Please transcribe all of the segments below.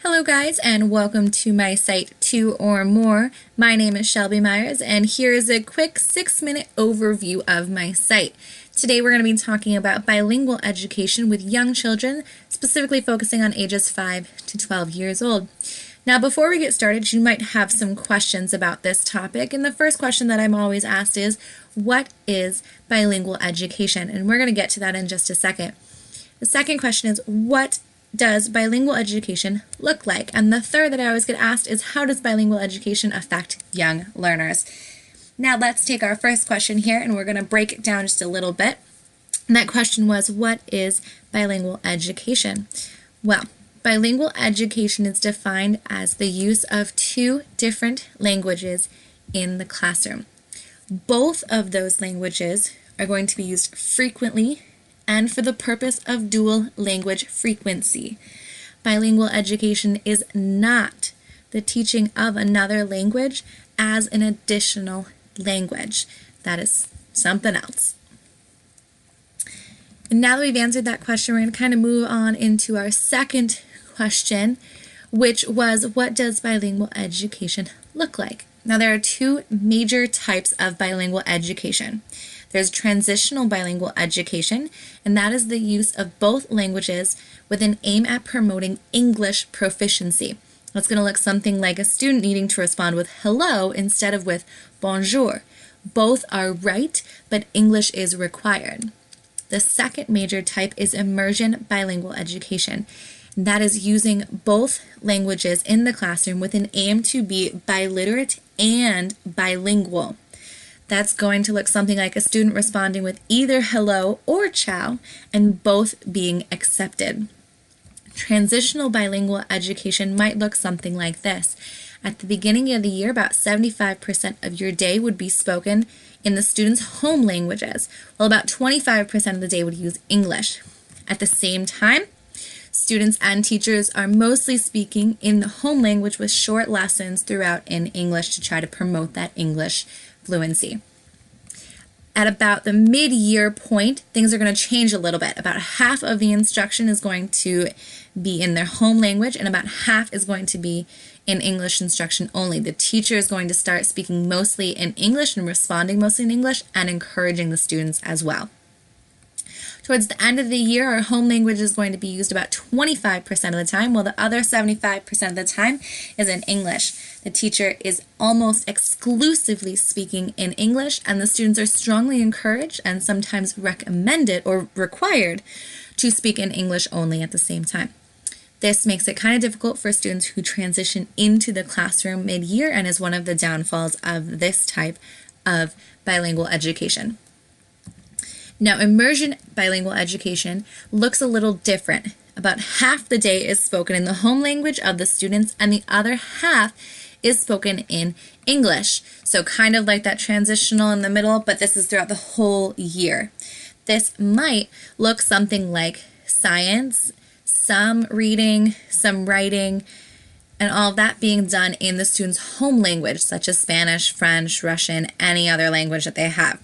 Hello guys, and welcome to my site 2 or More. My name is Shelby Myers, and here is a quick 6-minute overview of my site. Today we're going to be talking about bilingual education with young children, specifically focusing on ages 5 to 12 years old. Now before we get started, you might have some questions about this topic, and the first question that I'm always asked is, what is bilingual education? And we're going to get to that in just a second. The second question is, what does bilingual education look like? And the third that I always get asked is, how does bilingual education affect young learners? Now let's take our first question here, and we're going to break it down just a little bit. And that question was, what is bilingual education? Well, bilingual education is defined as the use of 2 different languages in the classroom. Both of those languages are going to be used frequently and for the purpose of dual language frequency. Bilingual education is not the teaching of another language as an additional language. That is something else. And now that we've answered that question, we're going to kind of move on into our second question, which was, what does bilingual education look like? Now there are 2 major types of bilingual education. There's transitional bilingual education, and that is the use of both languages with an aim at promoting English proficiency. That's going to look something like a student needing to respond with hello instead of with bonjour. Both are right, but English is required. The second major type is immersion bilingual education. And that is using both languages in the classroom with an aim to be biliterate and bilingual. That's going to look something like a student responding with either hello or ciao, and both being accepted. Transitional bilingual education might look something like this. At the beginning of the year, about 75% of your day would be spoken in the students' home languages, while about 25% of the day would use English. At the same time, students and teachers are mostly speaking in the home language with short lessons throughout in English to try to promote that English fluency. At about the mid-year point, things are going to change a little bit. About half of the instruction is going to be in their home language, and about half is going to be in English instruction only. The teacher is going to start speaking mostly in English and responding mostly in English and encouraging the students as well. Towards the end of the year, our home language is going to be used about 25% of the time, while the other 75% of the time is in English. The teacher is almost exclusively speaking in English, and the students are strongly encouraged and sometimes recommended or required to speak in English only at the same time. This makes it kind of difficult for students who transition into the classroom mid-year and is one of the downfalls of this type of bilingual education. Now, immersion bilingual education looks a little different. About half the day is spoken in the home language of the students, and the other half is spoken in English. So kind of like that transitional in the middle, but this is throughout the whole year. This might look something like science, some reading, some writing, and all of that being done in the students' home language, such as Spanish, French, Russian, any other language that they have.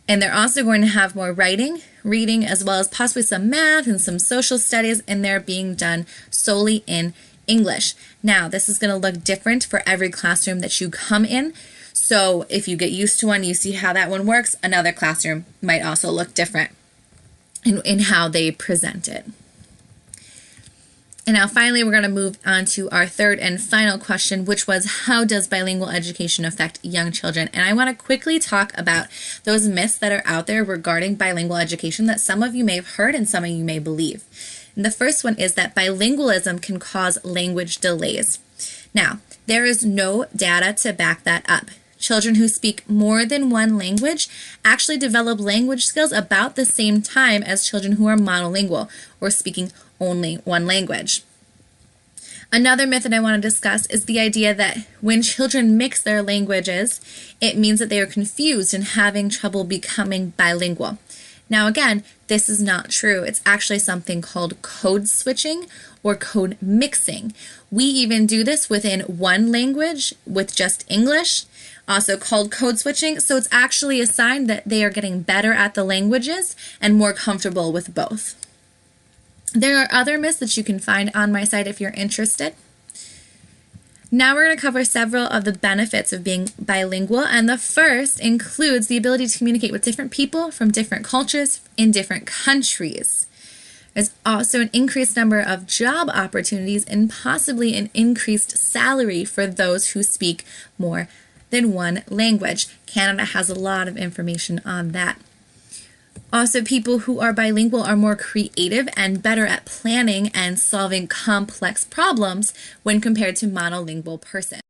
And they're also going to have more writing, reading, as well as possibly some math and some social studies, and they're being done solely in English. Now, this is going to look different for every classroom that you come in. So if you get used to one, you see how that one works, another classroom might also look different in how they present it. And now finally, we're going to move on to our third and final question, which was, how does bilingual education affect young children? And I want to quickly talk about those myths that are out there regarding bilingual education that some of you may have heard and some of you may believe. And the first one is that bilingualism can cause language delays. Now, there is no data to back that up. Children who speak more than one language actually develop language skills about the same time as children who are monolingual or speaking only one language. Another myth that I want to discuss is the idea that when children mix their languages, it means that they are confused and having trouble becoming bilingual. Now again, this is not true. It's actually something called code switching or code mixing. We even do this within one language with just English, also called code switching. So it's actually a sign that they are getting better at the languages and more comfortable with both. There are other myths that you can find on my site if you're interested. Now we're going to cover several of the benefits of being bilingual, and the first includes the ability to communicate with different people from different cultures in different countries. There's also an increased number of job opportunities and possibly an increased salary for those who speak more than one language. Canada has a lot of information on that. Also, people who are bilingual are more creative and better at planning and solving complex problems when compared to monolingual persons.